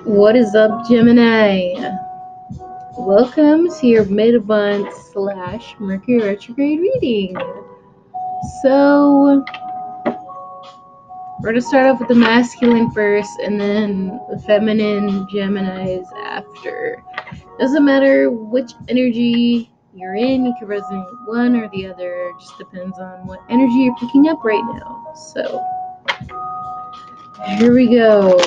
What is up, Gemini? Welcome to your mid-month / Mercury retrograde reading. So, we're going to start off with the masculine first and then the feminine Geminis after. Doesn't matter which energy you're in, you can resonate with one or the other. It just depends on what energy you're picking up right now. So, here we go.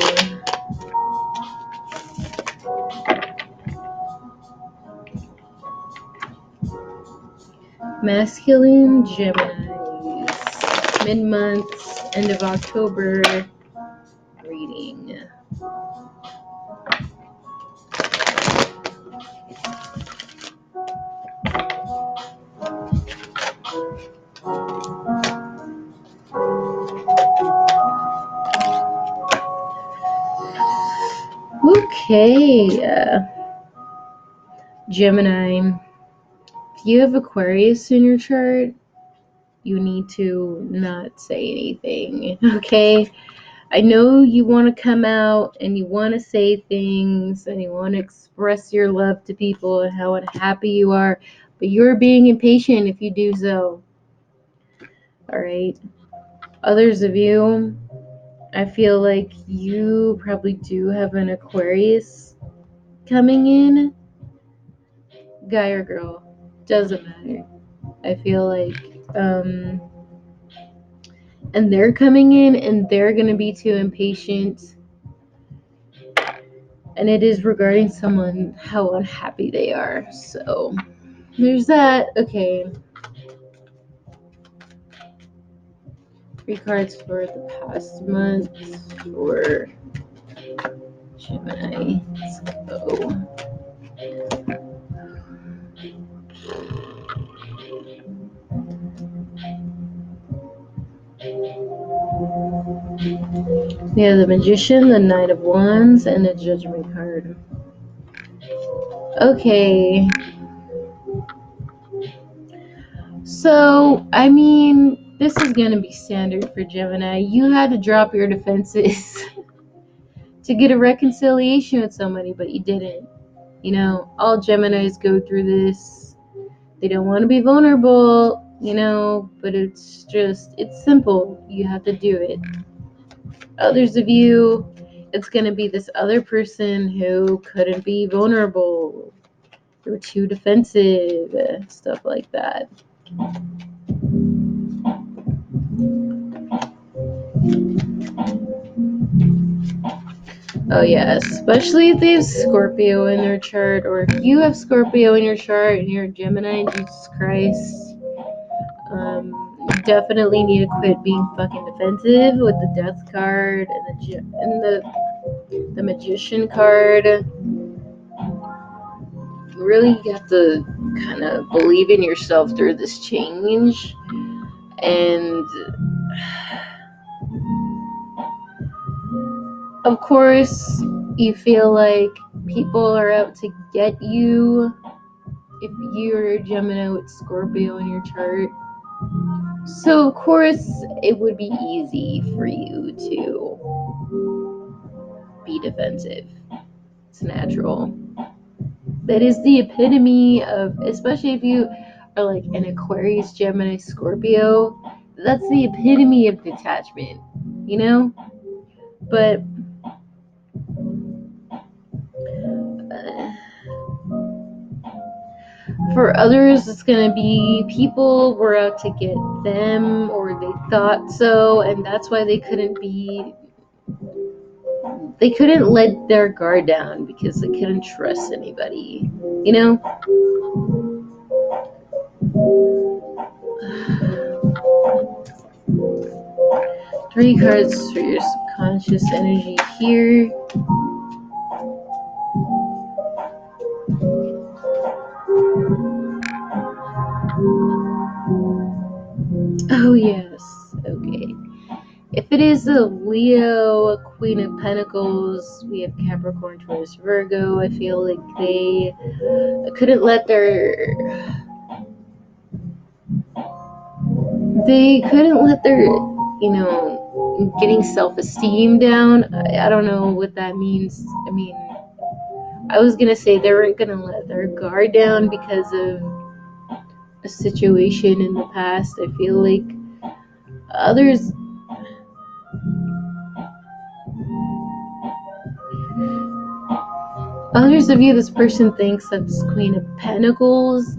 Masculine Geminis, mid-month, end of October reading. Okay, Gemini, if you have Aquarius in your chart, you need to not say anything, okay? I know you want to come out and you want to say things and you want to express your love to people and how happy you are, but you're being impatient if you do so. All right. Others of you, I feel like you probably do have an Aquarius coming in, guy or girl, doesn't matter. I feel like, and they're coming in and they're going to be too impatient. And it is regarding someone, how unhappy they are. So there's that. Okay. 3 cards for the past month for Gemini. Let's go. Yeah, the Magician, the Knight of Wands, and the Judgment card. Okay. So, I mean, this is going to be standard for Gemini. You had to drop your defenses to get a reconciliation with somebody, but you didn't. You know, all Geminis go through this. They don't want to be vulnerable, but it's simple. You have to do it. Others of you, it's going to be this other person who couldn't be vulnerable. They were too defensive, stuff like that. Oh yeah, especially if they have Scorpio in their chart, or if you have Scorpio in your chart and you're a Gemini, Jesus Christ. You definitely need to quit being fucking defensive with the Death card and the Magician card. You really have to kind of believe in yourself through this change, and of course, you feel like people are out to get you if you're a Gemini with Scorpio in your chart. So, of course, it would be easy for you to be defensive. It's natural. That is the epitome of, especially if you are like an Aquarius, Gemini, Scorpio, that's the epitome of detachment, But for others, it's going to be people were out to get them, or they thought so, and that's why they couldn't let their guard down because they couldn't trust anybody, 3 cards for your subconscious energy here. Oh yes, okay. If it is a Leo, Queen of Pentacles, we have Capricorn, Taurus, Virgo. I feel like they couldn't let their getting self-esteem down. I don't know what that means. I mean, I was gonna say they weren't gonna let their guard down because of a situation in the past. I feel like others others of you, this person thinks that this Queen of Pentacles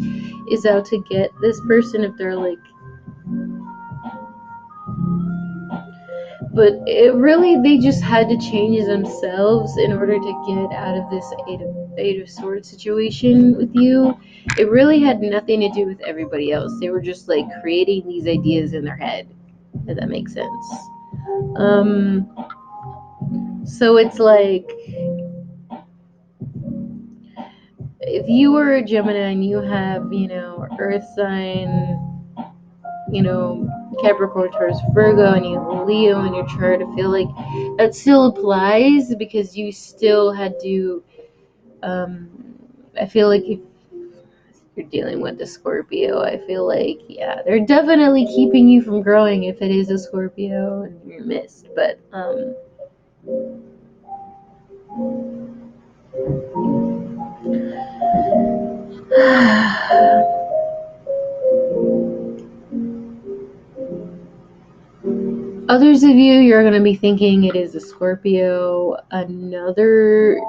is out to get this person if they're like, but it really, they just had to change themselves in order to get out of this eight of swords situation with you. It really had nothing to do with everybody else. They were just like creating these ideas in their head, if that makes sense. So it's like, if you were a Gemini and you have, earth sign, Capricorn, Taurus, Virgo, and you have Leo in your chart, I feel like that still applies because you still had to, I feel like if you're dealing with a Scorpio, I feel like, yeah, they're definitely keeping you from growing if it is a Scorpio and you're missed. But, others of you, you're going to be thinking it is a Scorpio, another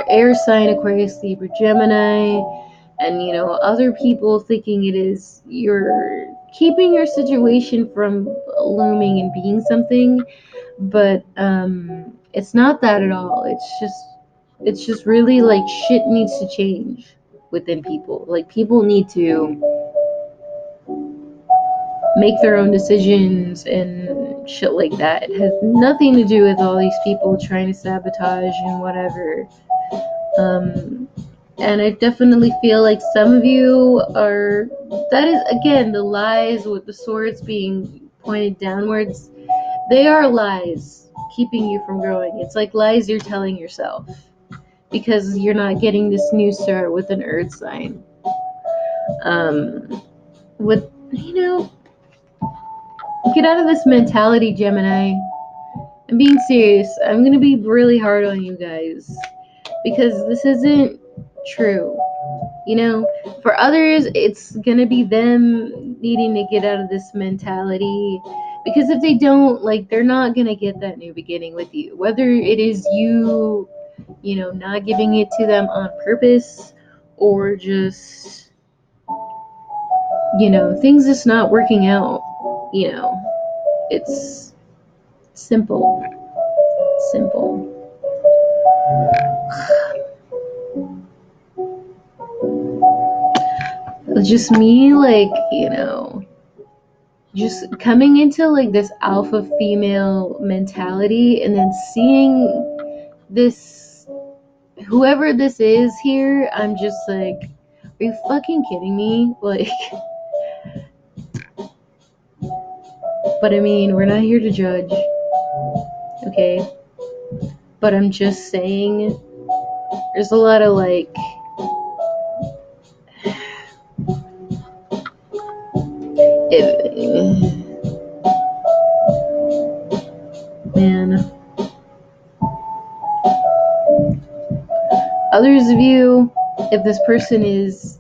air sign, Aquarius, Libra, Gemini, and other people thinking it is you're keeping your situation from looming and being something, but it's not that at all. It's just really like shit needs to change within people. Like, people need to make their own decisions and shit like that. It has nothing to do with all these people trying to sabotage and whatever. And I definitely feel like some of you are, that is, again, the lies with the swords being pointed downwards. They are lies keeping you from growing. It's like lies you're telling yourself because you're not getting this new start with an earth sign. With, get out of this mentality, Gemini. I'm being serious. I'm going to be really hard on you guys because this isn't true. For others, it's gonna be them needing to get out of this mentality, because if they don't, like, they're not gonna get that new beginning with you, whether it is you, not giving it to them on purpose, or just, things just not working out. It's simple. Just me, like, just coming into like this alpha female mentality, and then seeing this, whoever this is here, I'm just like, are you fucking kidding me? Like, but I mean, we're not here to judge, okay? But I'm just saying, there's a lot of like, man, others of you, if this person is,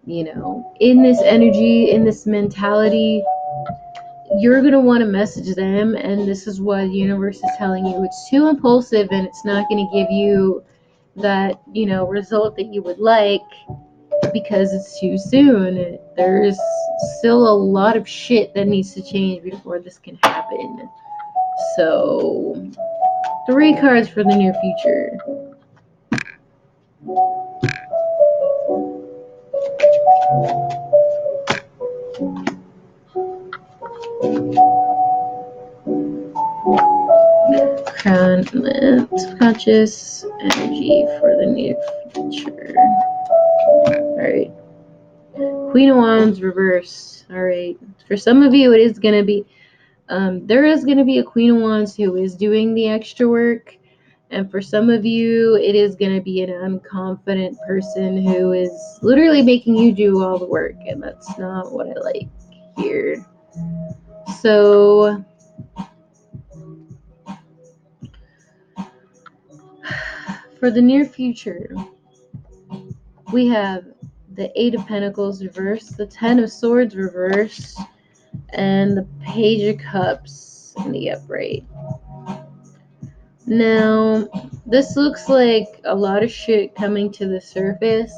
in this energy, in this mentality, you're going to want to message them, and this is what the universe is telling you. It's too impulsive, and it's not going to give you that, result that you would like, because it's too soon. There's still a lot of shit that needs to change before this can happen. So, 3 cards for the near future. Crown, conscious energy for the near future. Alright. Queen of Wands reverse. Alright. For some of you, it is going to be, there is going to be a Queen of Wands who is doing the extra work. And for some of you, it is going to be an unconfident person who is literally making you do all the work. And that's not what I like here. So, For the near future, we have the Eight of Pentacles reversed, the Ten of Swords reversed, and the Page of Cups in the upright. Now, this looks like a lot of shit coming to the surface.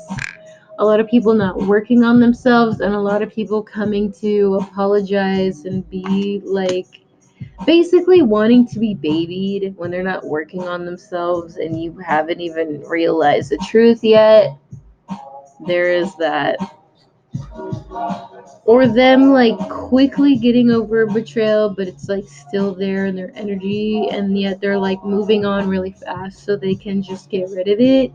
A lot of people not working on themselves, and a lot of people coming to apologize and be like basically wanting to be babied when they're not working on themselves and you haven't even realized the truth yet. There is that. Or them like quickly getting over a betrayal, but it's like still there in their energy, and yet they're like moving on really fast so they can just get rid of it,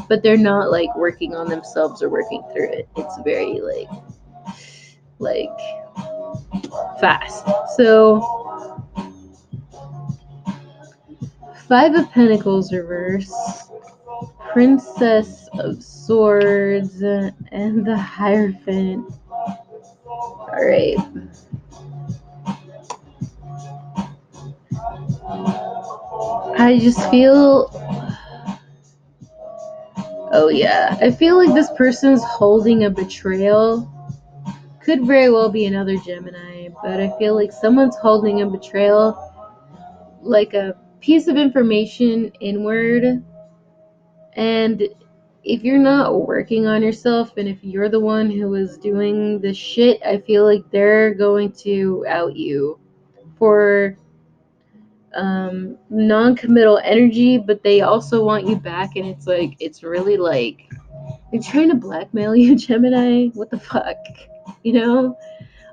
but they're not like working on themselves or working through it. It's very like fast. So Five of Pentacles reverse, Princess of Swords, and the Hierophant. Alright. I just feel... Oh yeah. I feel like this person's holding a betrayal. Could very well be another Gemini, but I feel like someone's holding a betrayal, like a piece of information inward. And if you're not working on yourself, and if you're the one who is doing the shit, I feel like they're going to out you for non-committal energy, but they also want you back, and it's like, it's really like they're trying to blackmail you, Gemini. What the fuck? You know?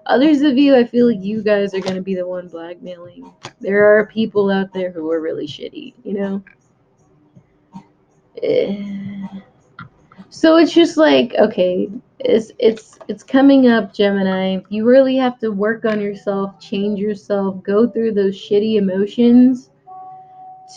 Others of you, I feel like you guys are going to be the one blackmailing. There are people out there who are really shitty, you know? So it's just like, okay, it's coming up, Gemini. You really have to work on yourself, change yourself, go through those shitty emotions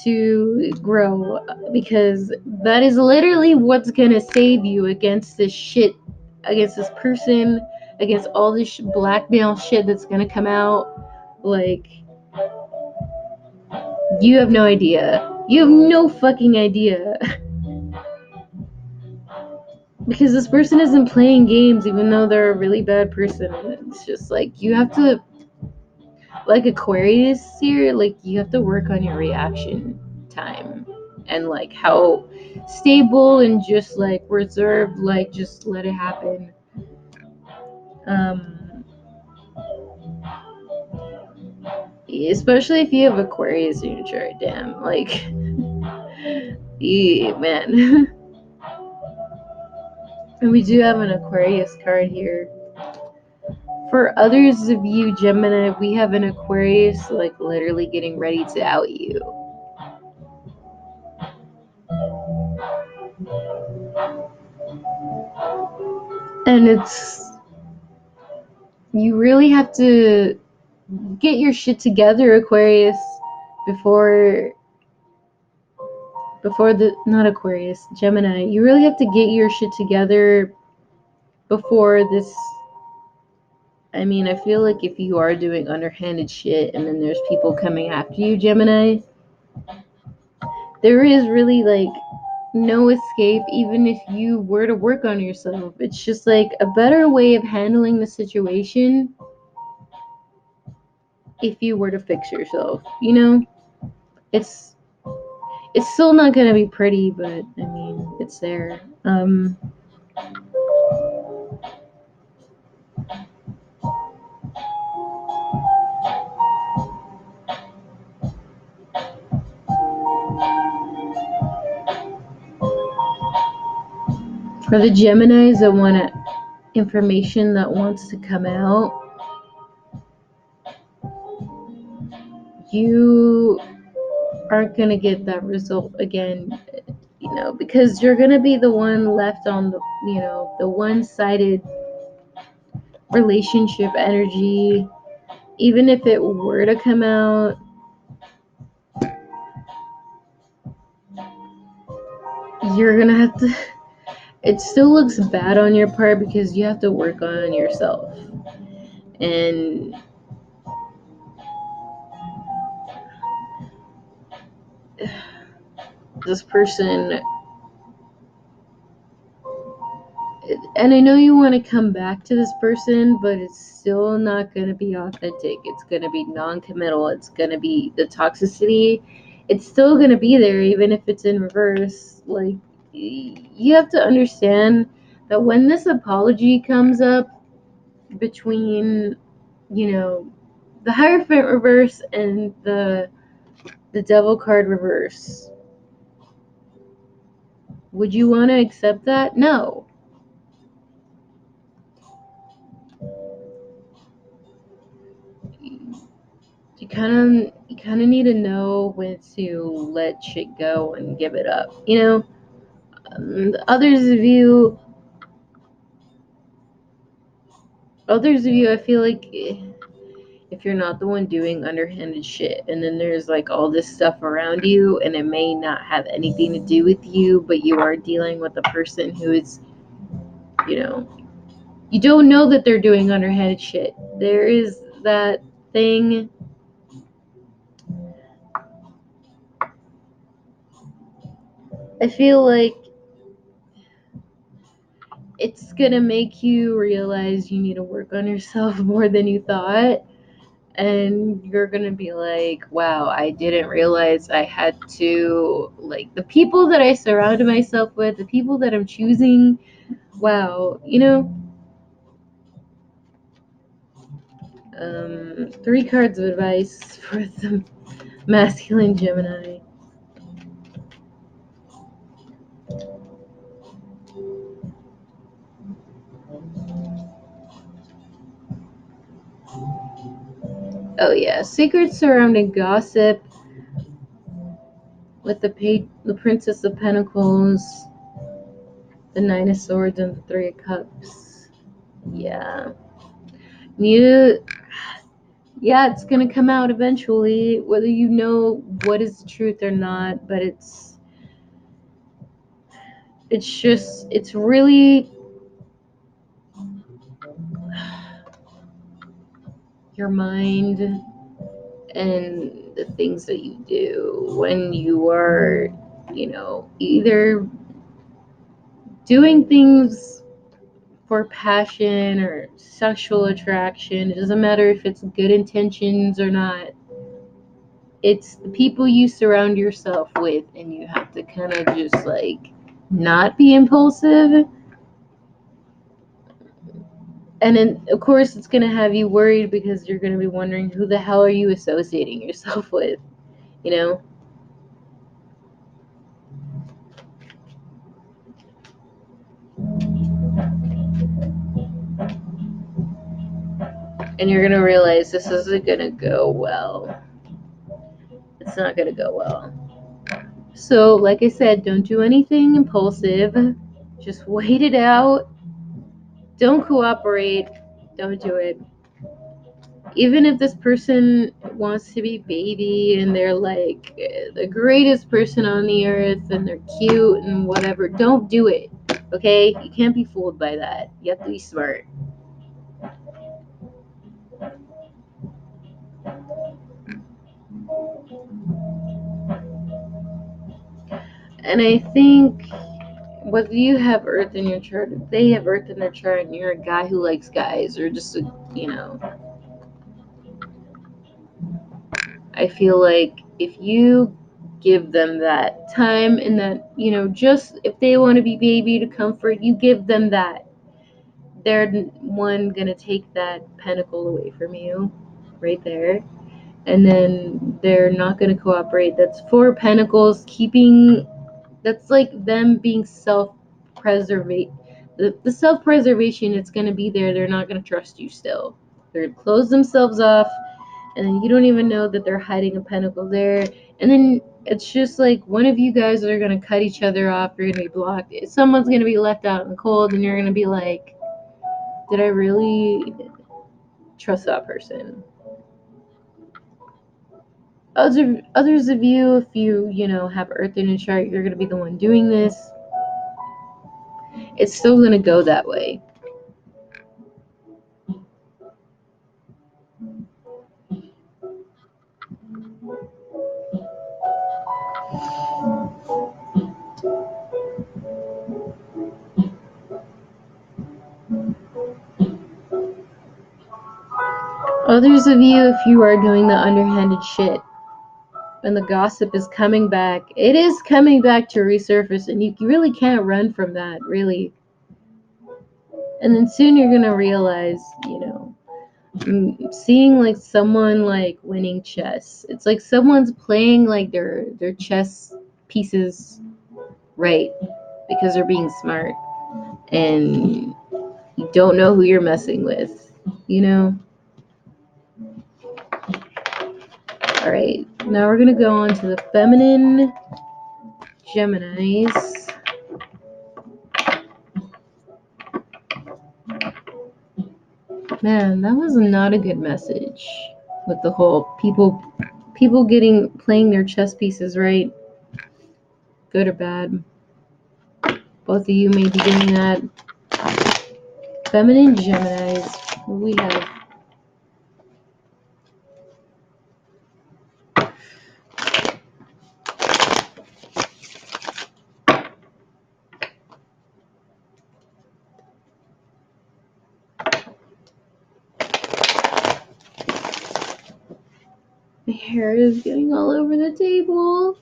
to grow, because that is literally what's gonna save you against this shit, against this person, against all this blackmail shit that's gonna come out. Like, you have no idea. You have no fucking idea. Because this person isn't playing games, even though they're a really bad person. It's just like, you have to, like Aquarius here, like, you have to work on your reaction time and like how stable and just like reserved, like just let it happen. Especially if you have Aquarius in your chart, damn, like, yeah, man. And we do have an Aquarius card here. For others of you, Gemini, we have an Aquarius like literally getting ready to out you. And it's, you really have to get your shit together, Aquarius, before the, not Aquarius, Gemini. You really have to get your shit together before this. I mean, I feel like if you are doing underhanded shit and then there's people coming after you, Gemini, there is really like no escape, even if you were to work on yourself. It's just like a better way of handling the situation if you were to fix yourself, you know? It's still not gonna be pretty, but I mean, it's there. For the Geminis that want information that wants to come out, you aren't gonna get that result again, you know, because you're gonna be the one left on the, you know, the one-sided relationship energy. Even if it were to come out, you're gonna have to, it still looks bad on your part because you have to work on yourself. And this person, and I know you want to come back to this person, but it's still not going to be authentic. It's going to be non-committal. It's going to be the toxicity. It's still going to be there, even if it's in reverse. Like, you have to understand that when this apology comes up between, the Hierophant reverse and the Devil card reverse, would you want to accept that? No. You kind of need to know when to let shit go and give it up. Others of you, I feel like if you're not the one doing underhanded shit, and then there's like all this stuff around you, and it may not have anything to do with you, but you are dealing with a person who is, you don't know that they're doing underhanded shit. There is that thing. I feel like it's gonna make you realize you need to work on yourself more than you thought. And you're gonna be like, wow, I didn't realize I had to, like, the people that I surrounded myself with, the people that I'm choosing, wow, 3 cards of advice for the masculine Gemini. Oh yeah, secrets surrounding gossip with the Princess of Pentacles, the Nine of Swords, and the Three of Cups. Yeah. Yeah, it's gonna come out eventually, whether you know what is the truth or not, but it's really your mind and the things that you do when you are, either doing things for passion or sexual attraction. It doesn't matter if it's good intentions or not. It's the people you surround yourself with, and you have to kind of just like not be impulsive. And then, of course, it's going to have you worried because you're going to be wondering who the hell are you associating yourself with, you know? And you're going to realize this isn't going to go well. It's not going to go well. So, like I said, don't do anything impulsive. Just wait it out. Don't cooperate. Don't do it. Even if this person wants to be baby and they're like the greatest person on the earth and they're cute and whatever, don't do it. Okay? You can't be fooled by that. You have to be smart. And I think whether you have Earth in your chart, if they have Earth in their chart, and you're a guy who likes guys, or just I feel like if you give them that time and that, just if they want to be baby to comfort, you give them that. They're gonna take that pentacle away from you, right there, and then they're not gonna cooperate. That's 4 pentacles keeping. That's like them being self-preservate. The self-preservation, it's gonna be there. They're not gonna trust you still. They're gonna close themselves off, and then you don't even know that they're hiding a pentacle there. And then it's just like one of you guys are gonna cut each other off. You're gonna be blocked. Someone's gonna be left out in the cold, and you're gonna be like, did I really trust that person? Others of you, if you have Earth in your chart, you're gonna be the one doing this. It's still gonna go that way. Others of you, if you are doing the underhanded shit and the gossip is coming back, it is coming back to resurface, and you really can't run from that, really. And then soon you're gonna realize, seeing like someone like winning chess. It's like someone's playing like their chess pieces right because they're being smart, and you don't know who you're messing with, All right, now we're gonna go on to the feminine Geminis. Man, that was not a good message with the whole people playing their chess pieces right, good or bad. Both of you may be doing that. Feminine Geminis, what we have. My hair is getting all over the table.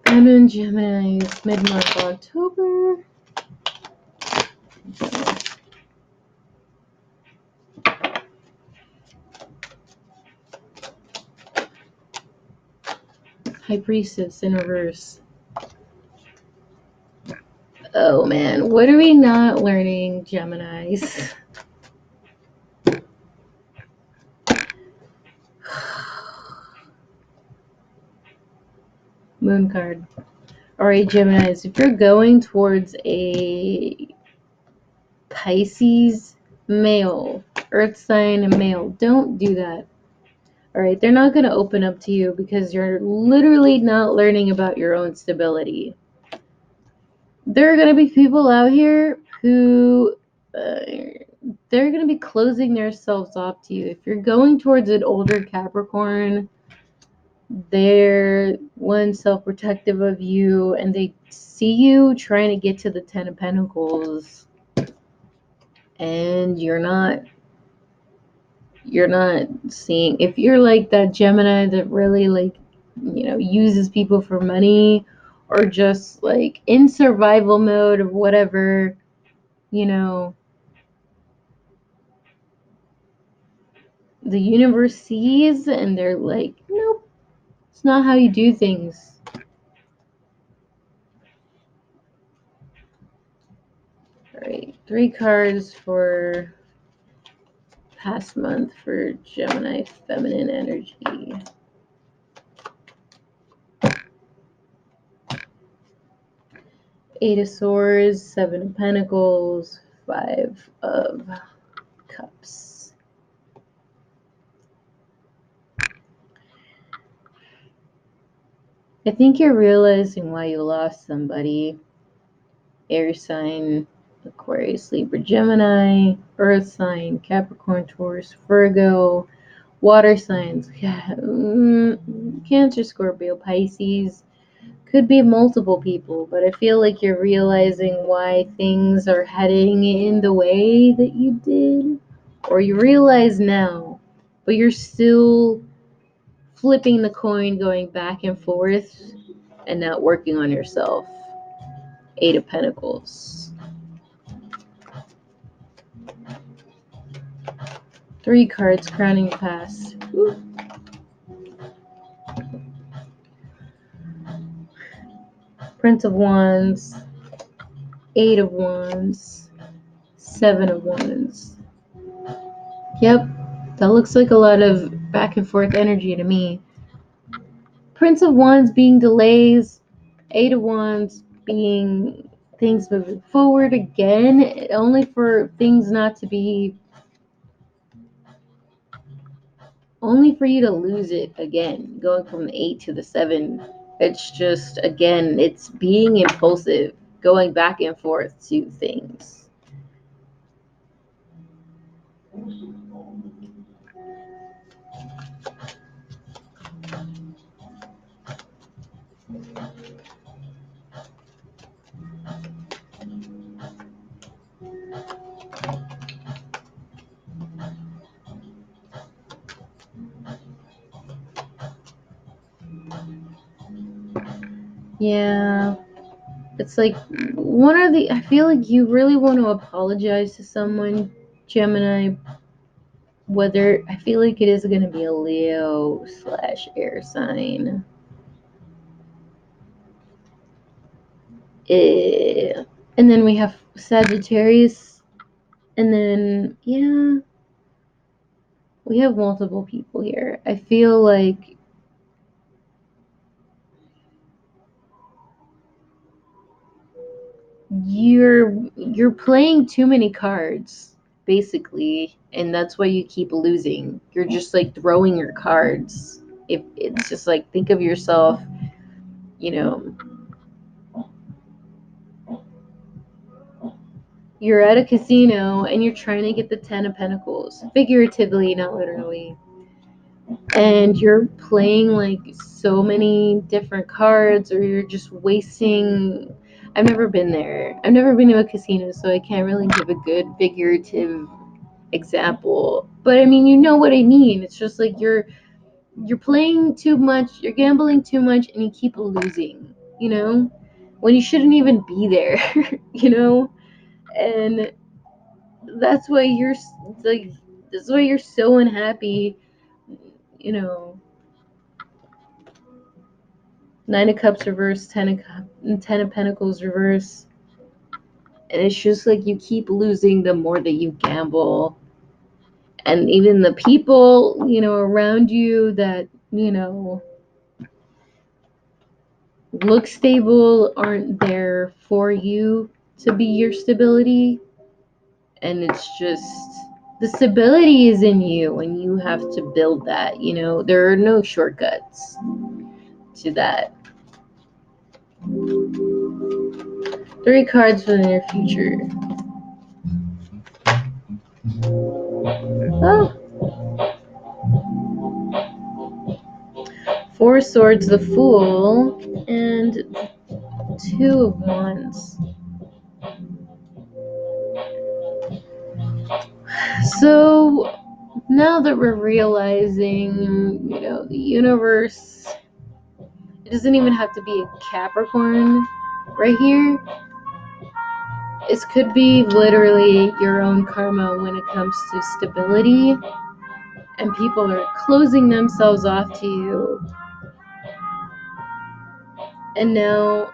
Feminine Geminis, mid-month October. High Priestess in reverse. Oh man, what are we not learning, Geminis? Moon card. Alright, Geminis, if you're going towards a Pisces male, Earth sign male, don't do that. Alright, they're not going to open up to you because you're literally not learning about your own stability. There are going to be people out here who they're going to be closing themselves off to you. If you're going towards an older Capricorn, they're one self-protective of you, and they see you trying to get to the 10 of Pentacles, and you're not seeing. If you're like that Gemini that really like uses people for money, or just like in survival mode or whatever, the universe sees and they're like, nope, it's not how you do things. All right, 3 cards for past month for Gemini feminine energy. Eight of Swords, 7 of Pentacles, 5 of Cups. I think you're realizing why you lost somebody. Air sign, Aquarius, Libra, Gemini, Earth sign, Capricorn, Taurus, Virgo, water signs, Cancer, Scorpio, Pisces. Could be multiple people, but I feel like you're realizing why things are heading in the way that you did, or you realize now, but you're still flipping the coin, going back and forth, and not working on yourself. 8 of Pentacles. 3 cards crowning the past. Ooh. Prince of Wands, 8 of Wands, 7 of Wands. Yep, that looks like a lot of back and forth energy to me. Prince of Wands being delays, 8 of Wands being things moving forward again, only for things not to be, only for you to lose it again, going from the 8 to the 7. It's just, again, it's being impulsive, going back and forth to things. Yeah. It's like, I feel like you really want to apologize to someone, Gemini, whether, I feel like it is going to be a Leo / air sign. And then we have Sagittarius, and then, yeah, we have multiple people here. I feel like you're playing too many cards, basically, and that's why you keep losing. You're just like throwing your cards. If it's just like, think of yourself, you know, you're at a casino and you're trying to get the 10 of Pentacles, figuratively, not literally, and you're playing like so many different cards, or you're just wasting. I've never been there. I've never been to a casino, so I can't really give a good figurative example. But I mean, you know what I mean. It's just like you're playing too much, you're gambling too much, and you keep losing, when you shouldn't even be there, and that's why you're like, that's why you're so unhappy, you know. 9 of Cups reverse, 10 of Pentacles reverse, and it's just like you keep losing the more that you gamble, and even the people around you that look stable aren't there for you to be your stability. And it's just, the stability is in you, and you have to build that. There are no shortcuts to that. 3 cards for the near future. Oh, 4 of Swords, the Fool, and 2 of Wands. So now that we're realizing, the universe, it doesn't even have to be a Capricorn right here. This could be literally your own karma when it comes to stability, and people are closing themselves off to you. And now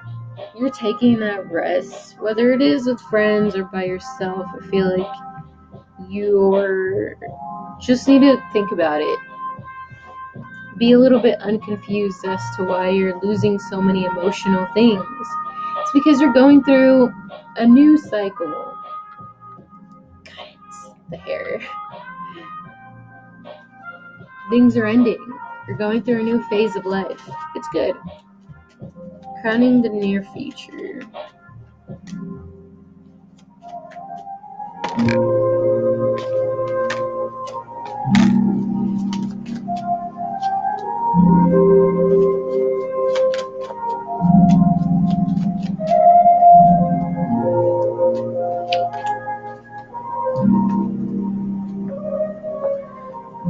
you're taking that rest, whether it is with friends or by yourself. I feel like you're just need to think about it. Be a little bit unconfused as to why you're losing so many emotional things. It's because you're going through a new cycle. It's the hair. Things are ending. You're going through a new phase of life. It's good. Crowning the near future.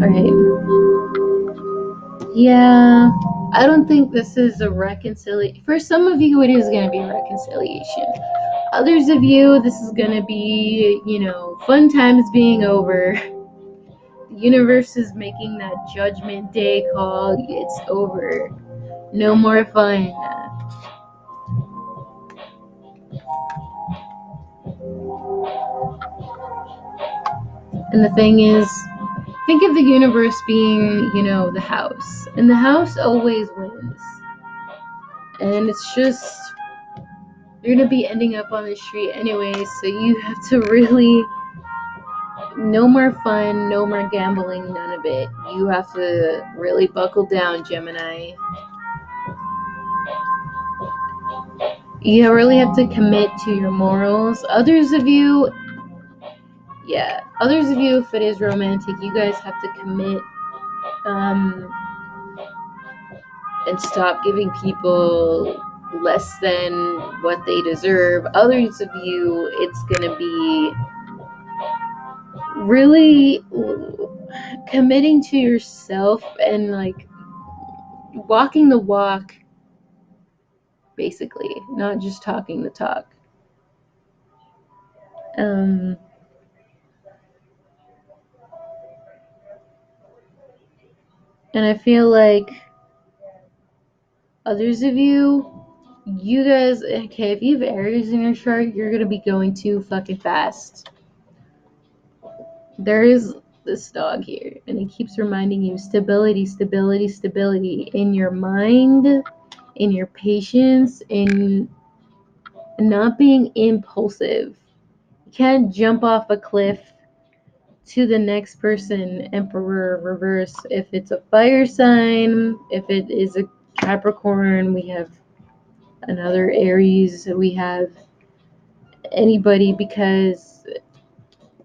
Alright. Yeah, I don't think this is a reconciliation. For some of you, it is going to be a reconciliation. Others of you, this is going to be, fun times being over. The universe is making that judgment day call. It's over. No more fun. And the thing is, think of the universe being, the house. And the house always wins. And it's just, you're going to be ending up on the street anyway, so you have to really, no more fun, no more gambling, none of it. You have to really buckle down, Gemini. You really have to commit to your morals. Others of you, if it is romantic, you guys have to commit, and stop giving people less than what they deserve. Others of you, it's gonna be really committing to yourself and like walking the walk basically, not just talking the talk. And I feel like others of you guys, okay, if you have Aries in your chart, you're gonna be going too fucking fast. There is this dog here, and it keeps reminding you stability, stability, stability in your mind, in your patience, in not being impulsive. You can't jump off a cliff to the next person, Emperor reverse. If it's a fire sign, if it is a Capricorn, we have another Aries, we have anybody, because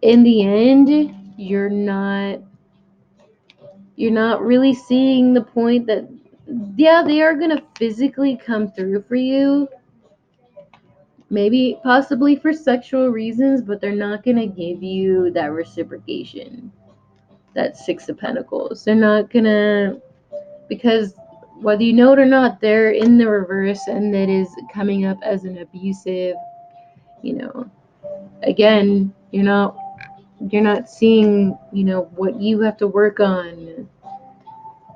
in the end, you're not really seeing the point that, yeah, they are going to physically come through for you, maybe possibly for sexual reasons, but they're not going to give you that reciprocation, that Six of Pentacles. They're not going to, because whether you know it or not, they're in the reverse, and that is coming up as an abusive, again, you're not seeing, what you have to work on,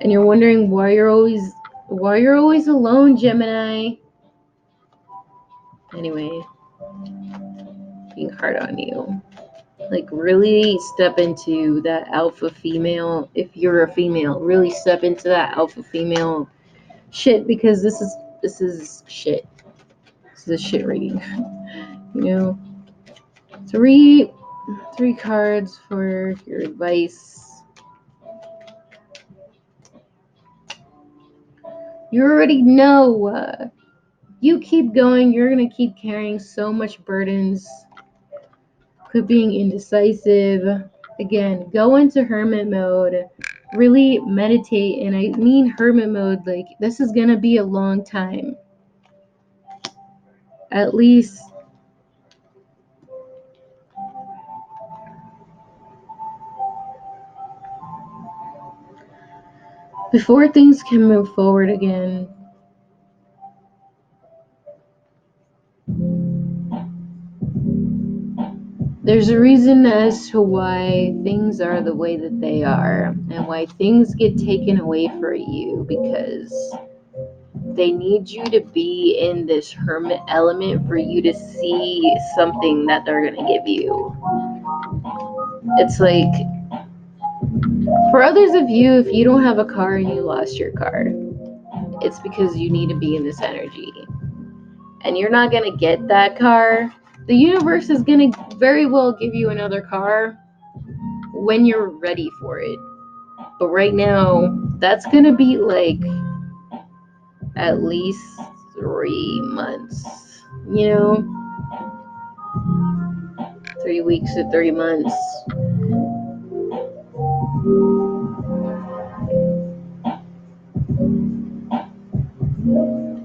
and you're wondering why you're always alone, Gemini. Anyway, being hard on you. Like, really step into that alpha female. If you're a female, really step into that alpha female shit, because this is shit. This is a shit reading. Three cards for your advice. You already know. You keep going. You're gonna keep carrying so much burdens. Quit being indecisive. Again, go into hermit mode. Really meditate, and I mean hermit mode. Like, this is gonna be a long time. At least before things can move forward again. There's a reason as to why things are the way that they are, and why things get taken away from you, because they need you to be in this hermit element for you to see something that they're going to give you. It's like, for others of you, if you don't have a car and you lost your car, it's because you need to be in this energy. And you're not going to get that car. The universe is going to very well give you another car when you're ready for it. But right now, that's going to be like at least 3 months, 3 weeks to 3 months.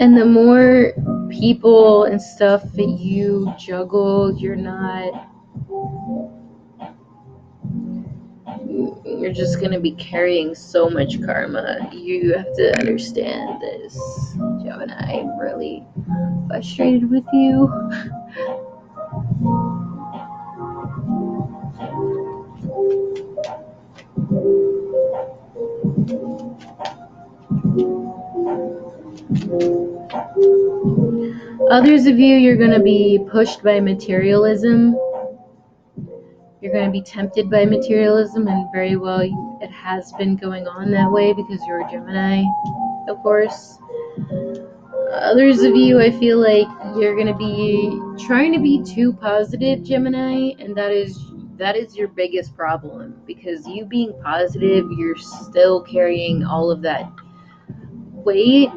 And the more people and stuff that you juggle, you're just going to be carrying so much karma. You have to understand this, Gemini. I'm really frustrated with you. Others of you, you're going to be pushed by materialism. You're going to be tempted by materialism, and very well, it has been going on that way because you're a Gemini, of course. Others of you, I feel like you're going to be trying to be too positive, Gemini, and that is your biggest problem, because you being positive, you're still carrying all of that weight,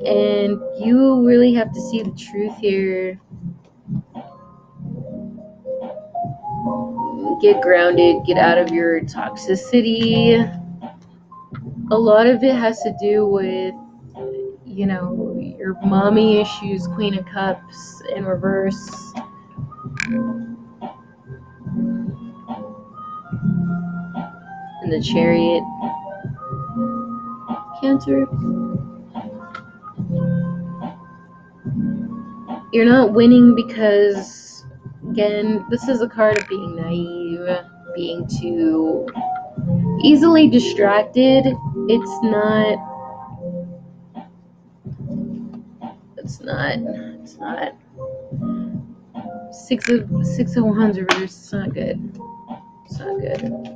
and you really have to see the truth here. Get grounded, get out of your toxicity. A lot of it has to do with, your mommy issues, Queen of Cups in reverse. And the Chariot. Cancer. You're not winning because, again, this is a card of being naive, being too easily distracted. It's not. It's not. Six of Wands reversed. It's not good. It's not good.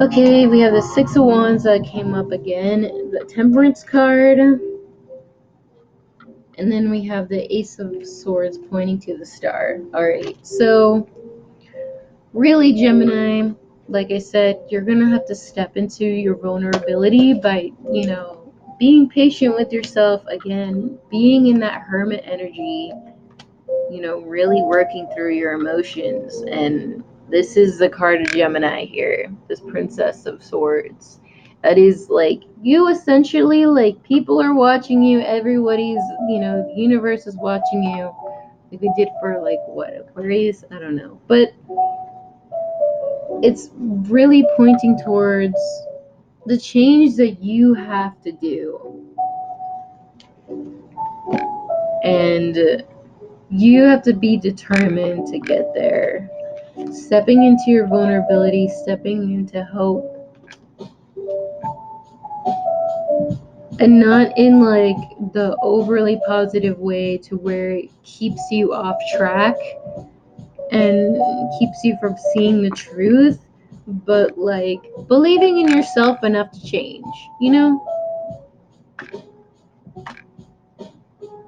Okay, we have the Six of Wands that came up again, the Temperance card, and then we have the Ace of Swords pointing to the star. Alright, so really, Gemini, like I said, you're gonna have to step into your vulnerability by, being patient with yourself, again, being in that hermit energy, really working through your emotions. And this is the card of Gemini here, this Princess of Swords. That is like, you essentially, like, people are watching you, everybody's, the universe is watching you. Like we did for, like, what, Aquarius? I don't know. But it's really pointing towards the change that you have to do. And you have to be determined to get there. Stepping into your vulnerability, stepping into hope. And not in, like, the overly positive way to where it keeps you off track and keeps you from seeing the truth, but, like, believing in yourself enough to change,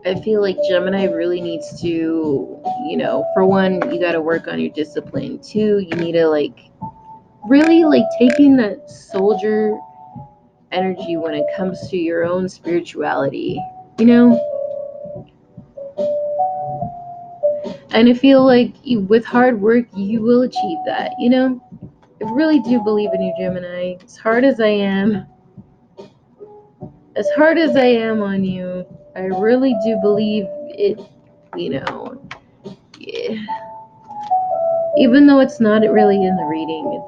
I feel like Gemini really needs to, for one, you got to work on your discipline. Two, you need to, like, really, like, taking that soldier energy when it comes to your own spirituality, And I feel like with hard work, you will achieve that, I really do believe in you, Gemini. As hard as I am on you, I really do believe it, yeah. Even though it's not really in the reading,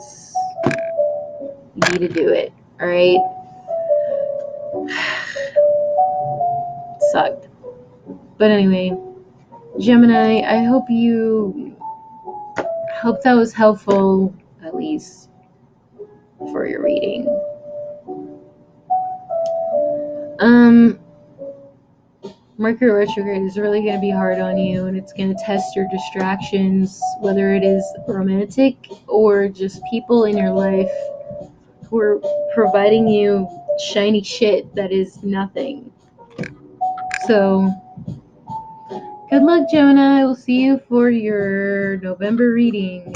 you need to do it, alright? It sucked. But anyway, Gemini, I hope that was helpful, at least for your reading. Mercury retrograde is really going to be hard on you, and it's going to test your distractions, whether it is romantic or just people in your life who are providing you shiny shit that is nothing. So, good luck, Gemini. I will see you for your November reading.